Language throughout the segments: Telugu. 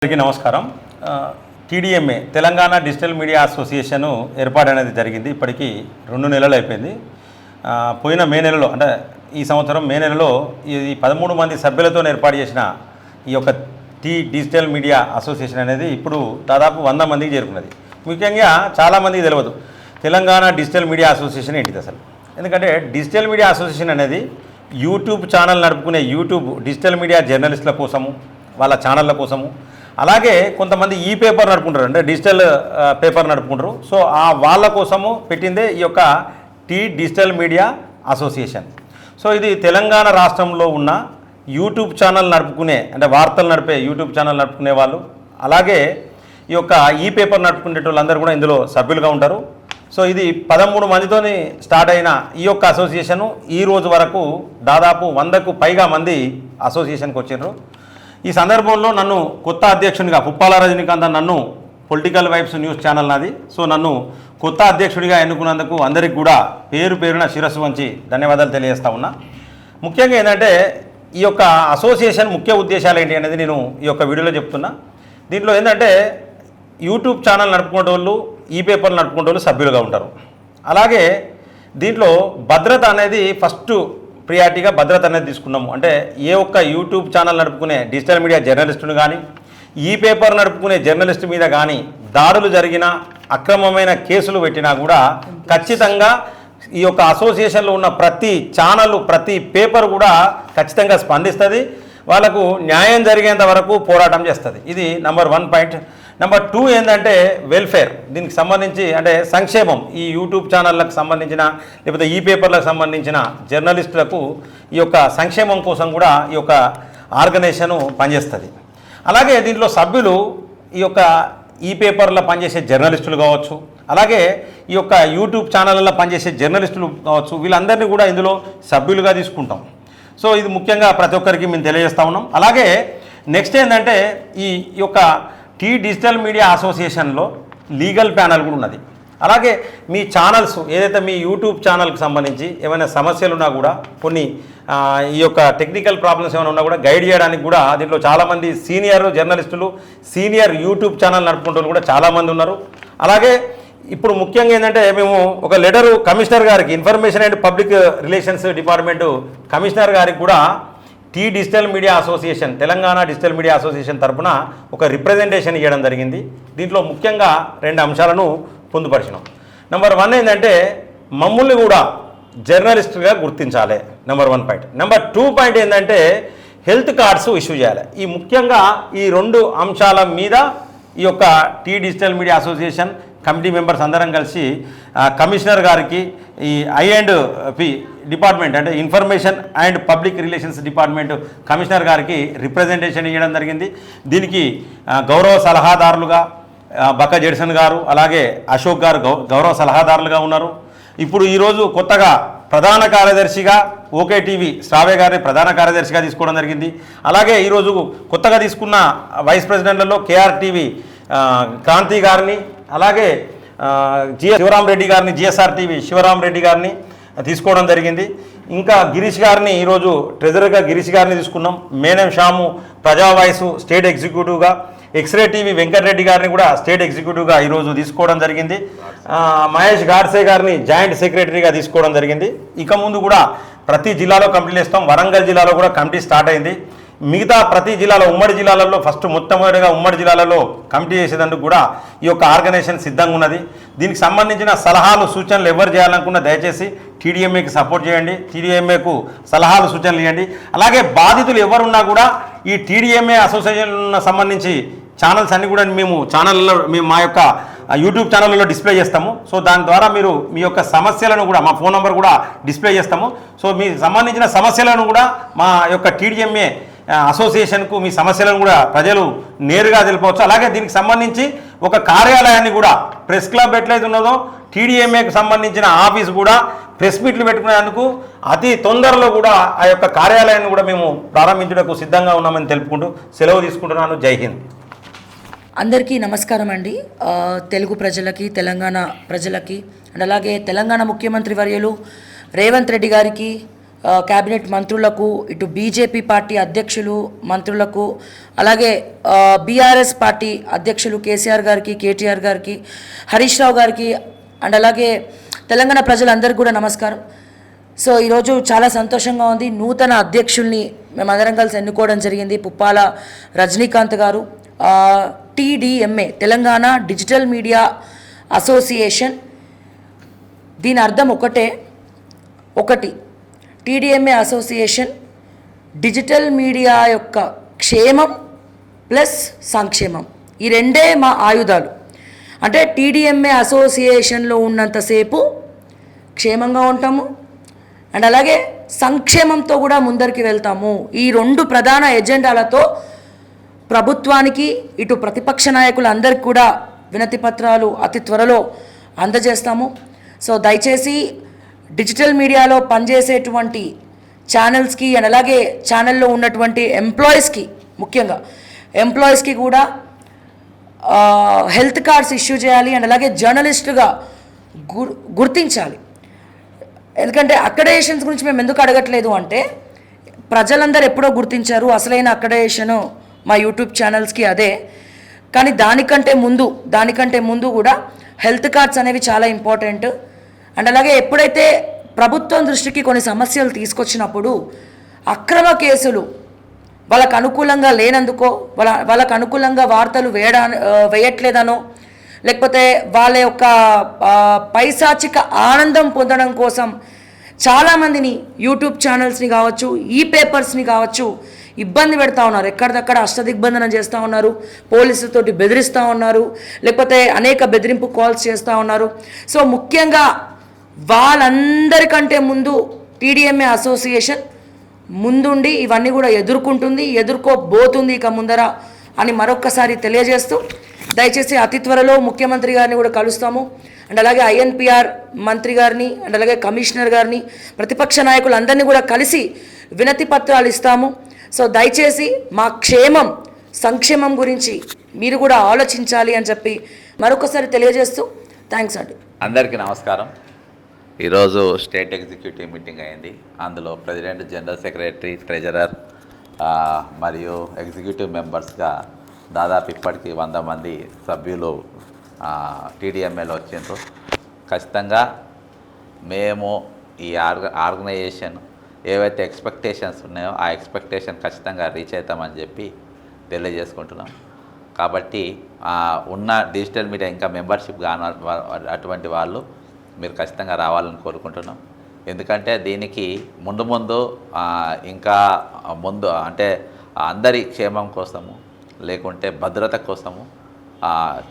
అందరికీ నమస్కారం. TDMA Telangana digital media association ఏర్పాటు అనేది జరిగింది. ఇప్పటికీ 2 నెలలు అయిపోయింది. పోయిన మే నెలలో అంటే ఈ సంవత్సరం మే నెలలో ఈ 13 మంది సభ్యులతో ఏర్పాటు చేసిన ఈ యొక్క డిజిటల్ మీడియా అసోసియేషన్ అనేది ఇప్పుడు దాదాపు 100 మందికి చేరుకున్నది. ముఖ్యంగా చాలామందికి తెలియదు తెలంగాణ డిజిటల్ మీడియా అసోసియేషన్ ఏంటిది అసలు. ఎందుకంటే డిజిటల్ మీడియా అసోసియేషన్ అనేది యూట్యూబ్ ఛానల్ నడుపుకునే యూట్యూబ్ డిజిటల్ మీడియా జర్నలిస్టుల కోసము, వాళ్ళ ఛానళ్ళ కోసము, అలాగే కొంతమంది ఈ పేపర్ నడుపుకుంటారు, అంటే డిజిటల్ పేపర్ నడుపుకుంటారు. సో వాళ్ళ కోసము పెట్టిందే ఈ యొక్క డిజిటల్ మీడియా అసోసియేషన్. సో ఇది తెలంగాణ రాష్ట్రంలో ఉన్న యూట్యూబ్ ఛానల్ నడుపుకునే, అంటే వార్తలు నడిపే యూట్యూబ్ ఛానల్ నడుపుకునే వాళ్ళు, అలాగే ఈ యొక్క ఈ పేపర్ నడుపుకునే వాళ్ళందరూ కూడా ఇందులో సభ్యులుగా ఉంటారు. సో ఇది 13 మందితోని స్టార్ట్ అయిన ఈ యొక్క అసోసియేషను ఈ రోజు వరకు దాదాపు 100కు పైగా మంది అసోసియేషన్కి వచ్చినారు. ఈ సందర్భంలో నన్ను కొత్త అధ్యక్షునిగా పుప్పాల రజనీకాంత్ నన్ను పొలిటికల్ వైబ్స్ న్యూస్ ఛానల్ నాది. సో నన్ను కొత్త అధ్యక్షుడిగా ఎన్నుకున్నందుకు అందరికి కూడా పేరు పేరున శిరస్సు వంచి ధన్యవాదాలు తెలియజేస్తా ఉన్నా. ముఖ్యంగా ఏంటంటే ఈ యొక్క అసోసియేషన్ ముఖ్య ఉద్దేశాలు ఏంటి అనేది నేను ఈ యొక్క వీడియోలో చెప్తున్నా. దీంట్లో ఏంటంటే యూట్యూబ్ ఛానల్ నడుపుకునే వాళ్ళు, ఈ పేపర్లు నడుపుకునే వాళ్ళు సభ్యులుగా ఉంటారు. అలాగే దీంట్లో భద్రత అనేది ఫస్ట్ ప్రియారిటీగా భద్రత అనేది తీసుకున్నాము. అంటే ఏ ఒక్క యూట్యూబ్ ఛానల్ నడుపుకునే డిజిటల్ మీడియా జర్నలిస్టును కానీ, ఈ పేపర్ నడుపుకునే జర్నలిస్టు మీద కానీ దాడులు జరిగిన, అక్రమమైన కేసులు పెట్టినా కూడా ఖచ్చితంగా ఈ యొక్క అసోసియేషన్లో ఉన్న ప్రతి ఛానల్, ప్రతి పేపర్ కూడా ఖచ్చితంగా స్పందిస్తుంది. వాళ్ళకు న్యాయం జరిగేంత వరకు పోరాటం చేస్తుంది. ఇది నెంబర్ 1 పాయింట్. నెంబర్ 2 ఏంటంటే వెల్ఫేర్. దీనికి సంబంధించి అంటే సంక్షేమం, ఈ యూట్యూబ్ ఛానళ్ళకు సంబంధించిన లేకపోతే ఈ పేపర్లకు సంబంధించిన జర్నలిస్టులకు ఈ యొక్క సంక్షేమం కోసం కూడా ఈ యొక్క ఆర్గనైజేషను పనిచేస్తుంది. అలాగే దీంట్లో సభ్యులు ఈ యొక్క ఈ పేపర్లో పనిచేసే జర్నలిస్టులు కావచ్చు, అలాగే ఈ యొక్క యూట్యూబ్ ఛానళ్ళలో పనిచేసే జర్నలిస్టులు కావచ్చు, వీళ్ళందరినీ కూడా ఇందులో సభ్యులుగా తీసుకుంటాం. సో ఇది ముఖ్యంగా ప్రతి ఒక్కరికి మేము తెలియజేస్తూ ఉన్నాం. అలాగే నెక్స్ట్ ఏంటంటే ఈ యొక్క డిజిటల్ మీడియా అసోసియేషన్లో లీగల్ ప్యానల్ కూడా ఉన్నది. అలాగే మీ ఛానల్స్ ఏదైతే మీ యూట్యూబ్ ఛానల్కి సంబంధించి ఏమైనా సమస్యలు ఉన్నా కూడా, కొన్ని ఈ యొక్క టెక్నికల్ ప్రాబ్లమ్స్ ఏమైనా ఉన్నా కూడా గైడ్ చేయడానికి కూడా దీంట్లో చాలామంది సీనియర్ జర్నలిస్టులు, సీనియర్ యూట్యూబ్ ఛానల్ నడుపుకుంటూ కూడా చాలామంది ఉన్నారు. అలాగే ఇప్పుడు ముఖ్యంగా ఏంటంటే మేము ఒక లెటరు కమిషనర్ గారికి, information and public relations department commissioner గారికి కూడా digital media association, Telangana digital media association తరఫున ఒక రిప్రజెంటేషన్ ఇవ్వడం జరిగింది. దీంట్లో ముఖ్యంగా 2 అంశాలను పొందుపరిచినాం. నెంబర్ 1 ఏంటంటే మమ్మల్ని కూడా జర్నలిస్టుగా గుర్తించాలి, నెంబర్ 1 పాయింట్. నెంబర్ 2 పాయింట్ ఏంటంటే హెల్త్ కార్డ్స్ ఇష్యూ చేయాలి. ఈ ముఖ్యంగా ఈ 2 అంశాల మీద ఈ యొక్క digital media association committee members అందరం కలిసి కమిషనర్ గారికి, ఈ ఐ&పి డిపార్ట్మెంట్ అంటే information and public relations department commissioner గారికి రిప్రజెంటేషన్ ఇవ్వడం జరిగింది. దీనికి గౌరవ సలహాదారులుగా బక్క జెడ్సన్ గారు, అలాగే అశోక్ గారు గౌరవ సలహాదారులుగా ఉన్నారు. ఇప్పుడు ఈరోజు కొత్తగా ప్రధాన కార్యదర్శిగా ఓకే టీవీ శ్రావ్య గారిని ప్రధాన కార్యదర్శిగా తీసుకోవడం జరిగింది. అలాగే ఈరోజు కొత్తగా తీసుకున్న వైస్ ప్రెసిడెంట్లలో కేఆర్ టీవీ క్రాంతి గారిని, అలాగే శివరాం రెడ్డి గారిని, జిఎస్ఆర్ టీవీ శివరాం రెడ్డి గారిని తీసుకోవడం జరిగింది. ఇంకా గిరీష్ గారిని ఈరోజు ట్రెజరర్గా గిరీష్ గారిని తీసుకున్నాం. మేనం షాము ప్రజా వాయిస్ స్టేట్ ఎగ్జిక్యూటివ్గా, ఎక్స్రే టీవీ వెంకటరెడ్డి గారిని కూడా స్టేట్ ఎగ్జిక్యూటివ్గా ఈరోజు తీసుకోవడం జరిగింది. మహేష్ గాడ్సే గారిని జాయింట్ సెక్రటరీగా తీసుకోవడం జరిగింది. ఇక ముందు కూడా ప్రతి జిల్లాలో కమిటీలు ఇస్తాం. వరంగల్ జిల్లాలో కూడా కమిటీ స్టార్ట్ అయింది. మిగతా ప్రతి జిల్లాలో, ఉమ్మడి జిల్లాలలో ఫస్ట్ మొట్టమొదటిగా ఉమ్మడి జిల్లాలలో కమిటీ చేసేందుకు కూడా ఈ యొక్క ఆర్గనైజేషన్ సిద్ధంగా ఉన్నది. దీనికి సంబంధించిన సలహాలు, సూచనలు ఎవరు చేయాలనుకున్నా దయచేసి టీడీఎంఏకి సపోర్ట్ చేయండి, టీడీఎంఏకు సలహాలు, సూచనలు ఇవ్వండి. అలాగే బాధితులు ఎవరున్నా కూడా ఈ టీడీఎంఏ అసోసియేషన్ సంబంధించి ఛానల్స్ అన్నీ కూడా మేము మా యొక్క యూట్యూబ్ ఛానల్లో డిస్ప్లే చేస్తాము. సో దాని ద్వారా మీరు మీ యొక్క సమస్యలను కూడా, మా ఫోన్ నెంబర్ కూడా డిస్ప్లే చేస్తాము. సో మీ సంబంధించిన సమస్యలను కూడా మా యొక్క టీడీఎంఏ అసోసియేషన్కు మీ సమస్యలను కూడా ప్రజలు నేరుగా తెలిపవచ్చు. అలాగే దీనికి సంబంధించి ఒక కార్యాలయాన్ని కూడా, ప్రెస్ క్లబ్ ఎట్లయితే ఉన్నదో టీడీఎంఏకి సంబంధించిన ఆఫీస్ కూడా ప్రెస్ మీట్లు పెట్టుకునేందుకు అతి తొందరలో కూడా ఆ యొక్క కార్యాలయాన్ని కూడా మేము ప్రారంభించడానికి సిద్ధంగా ఉన్నామని తెలుపుకుంటూ సెలవు తీసుకుంటున్నాను. జై హింద్. అందరికీ నమస్కారం అండి. తెలుగు ప్రజలకి, తెలంగాణ ప్రజలకి, అండ్ అలాగే తెలంగాణ ముఖ్యమంత్రి వర్యులు రేవంత్ రెడ్డి గారికి, క్యాబినెట్ మంత్రులకు, ఇటు బీజేపీ పార్టీ అధ్యక్షులు మంత్రులకు, అలాగే బీఆర్ఎస్ పార్టీ అధ్యక్షులు కేసీఆర్ గారికి, కేటీఆర్ గారికి, హరీష్ రావు గారికి అండ్ అలాగే తెలంగాణ ప్రజలందరికీ కూడా నమస్కారం. సో ఈరోజు చాలా సంతోషంగా ఉంది. నూతన అధ్యక్షుల్ని మేమందరం కలిసి ఎన్నుకోవడం జరిగింది. పుప్పాల రజనీకాంత్ గారు, TDMA Telangana digital media association. దీని అర్థం ఒకటి TDMA అసోసియేషన్ డిజిటల్ మీడియా యొక్క క్షేమం ప్లస్ సంక్షేమం, ఈ రెండే మా ఆయుధాలు. అంటే TDMA అసోసియేషన్లో ఉన్నంతసేపు క్షేమంగా ఉంటాము అండ్ అలాగే సంక్షేమంతో కూడా ముందరికి వెళ్తాము. ఈ రెండు ప్రధాన ఎజెండాలతో ప్రభుత్వానికి, ఇటు ప్రతిపక్ష నాయకులందరికీ కూడా వినతి పత్రాలు అతి త్వరలో అందజేస్తాము. సో దయచేసి డిజిటల్ మీడియాలో పనిచేసేటువంటి ఛానల్స్కి అండ్ అలాగే ఛానల్లో ఉన్నటువంటి ఎంప్లాయీస్కి, ముఖ్యంగా ఎంప్లాయీస్కి కూడా హెల్త్ కార్డ్స్ ఇష్యూ చేయాలి అండ్ అలాగే జర్నలిస్టుగా గుర్తించాలి. ఎందుకంటే అక్రెడిటేషన్స్ గురించి మేము ఎందుకు అడగట్లేదు అంటే, ప్రజలందరూ ఎప్పుడో గుర్తించారు. అసలైన అక్రెడిటేషను మా యూట్యూబ్ ఛానల్స్కి అదే. కానీ దానికంటే ముందు కూడా హెల్త్ కార్డ్స్ అనేవి చాలా ఇంపార్టెంట్. అండ్ అలాగే ఎప్పుడైతే ప్రభుత్వం దృష్టికి కొన్ని సమస్యలు తీసుకొచ్చినప్పుడు అక్రమ కేసులు వాళ్ళకు అనుకూలంగా లేనందుకో, వాళ్ళకు అనుకూలంగా వార్తలు వేయట్లేదనో, లేకపోతే వాళ్ళ యొక్క పైశాచిక ఆనందం పొందడం కోసం చాలామందిని యూట్యూబ్ ఛానల్స్ని కావచ్చు, పేపర్స్ని కావచ్చు ఇబ్బంది పెడతా ఉన్నారు. ఎక్కడిదక్కడ అష్టదిగ్బంధనం చేస్తూ ఉన్నారు, పోలీసులతోటి బెదిరిస్తూ ఉన్నారు, లేకపోతే అనేక బెదిరింపు కాల్స్ చేస్తూ ఉన్నారు. సో ముఖ్యంగా వాళ్ళందరికంటే ముందు TDMA అసోసియేషన్ ముందుండి ఇవన్నీ కూడా ఎదుర్కోబోతుంది ఇక ముందర అని మరొక్కసారి తెలియజేస్తూ, దయచేసి అతి త్వరలో ముఖ్యమంత్రి గారిని కూడా కలుస్తాము అండ్ అలాగే INPR మంత్రి గారిని అండ్ అలాగే కమిషనర్ గారిని, ప్రతిపక్ష నాయకులందరినీ కూడా కలిసి వినతి పత్రాలు ఇస్తాము. సో దయచేసి మా సంక్షేమం గురించి మీరు కూడా ఆలోచించాలి అని చెప్పి మరొకసారి తెలియజేస్తూ థ్యాంక్స్ అండి. అందరికీ నమస్కారం. ఈరోజు స్టేట్ ఎగ్జిక్యూటివ్ మీటింగ్ అయింది. అందులో ప్రెసిడెంట్, జనరల్ సెక్రటరీ, ట్రెజరర్ మరియు ఎగ్జిక్యూటివ్ మెంబర్స్గా దాదాపు ఇప్పటికీ 100 మంది సభ్యులు TDMAలో వచ్చిండ్రు. ఖచ్చితంగా మేము ఈ ఆర్గనైజేషన్ ఏవైతే ఎక్స్పెక్టేషన్స్ ఉన్నాయో ఆ ఎక్స్పెక్టేషన్ ఖచ్చితంగా రీచ్ అవుతామని చెప్పి తెలియజేసుకుంటున్నాం. కాబట్టి ఉన్న డిజిటల్ మీడియా ఇంకా మెంబర్షిప్ కాని అటువంటి వాళ్ళు మీరు ఖచ్చితంగా రావాలని కోరుకుంటున్నాం. ఎందుకంటే దీనికి ముందు ఇంకా ముందు అంటే అందరి క్షేమం కోసము, లేకుంటే భద్రత కోసము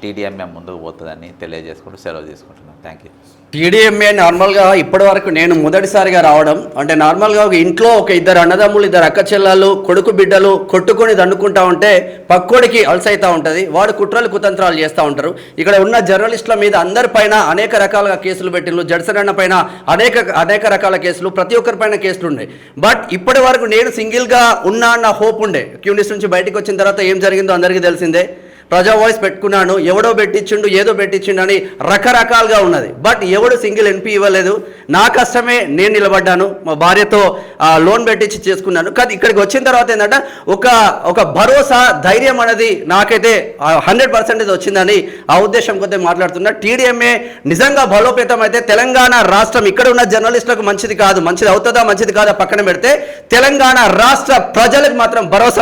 TDMA ముందుకు పోతుందని తెలియజేసుకుంటూ సెలవు తీసుకుంటున్నాం. Thank you. TDMA నార్మల్గా ఇప్పటి వరకు నేను మొదటిసారిగా రావడం, అంటే నార్మల్గా ఒక ఇంట్లో ఒక ఇద్దరు అన్నదమ్ములు, ఇద్దరు అక్క చెల్లెళ్ళు, కొడుకు బిడ్డలు కొట్టుకొని దండుకుంటా ఉంటే పక్కోడికి అలసైతా ఉంటుంది, వాడు కుట్రలు కుతంత్రాలు చేస్తూ ఉంటారు. ఇక్కడ ఉన్న జర్నలిస్టుల మీద అందరిపైన అనేక రకాలుగా కేసులు పెట్టిండ్రు. జడ్సరన్న పైన అనేక రకాల కేసులు, ప్రతి ఒక్కరిపైన కేసులు ఉన్నాయి. బట్ ఇప్పటి వరకు నేను సింగిల్గా ఉన్నా అన్న హోప్ ఉండే. క్యూనిస్ నుంచి బయటకు వచ్చిన తర్వాత ఏం జరిగిందో అందరికీ తెలిసిందే. ప్రజా వాయిస్ పెట్టుకున్నాను, ఎవడో పెట్టించిండు, ఏదో పెట్టించిండు అని రకరకాలుగా ఉన్నది. బట్ ఎవడు సింగిల్ NP ఇవ్వలేదు. నా కష్టమే నేను నిలబడ్డాను, మా భార్యతో లోన్ పెట్టించి చేసుకున్నాను. కానీ ఇక్కడికి వచ్చిన తర్వాత ఏంటంటే ఒక భరోసా, ధైర్యం అనేది నాకైతే 100% వచ్చిందని ఆ ఉద్దేశం కొద్దిగా మాట్లాడుతున్నా. TDMA నిజంగా బలోపేతం అయితే తెలంగాణ రాష్ట్రం ఇక్కడ ఉన్న జర్నలిస్టులకు మంచిది కాదు, మంచిది అవుతుందా మంచిది కాదా పక్కన పెడితే తెలంగాణ రాష్ట్ర ప్రజలకు మాత్రం భరోసా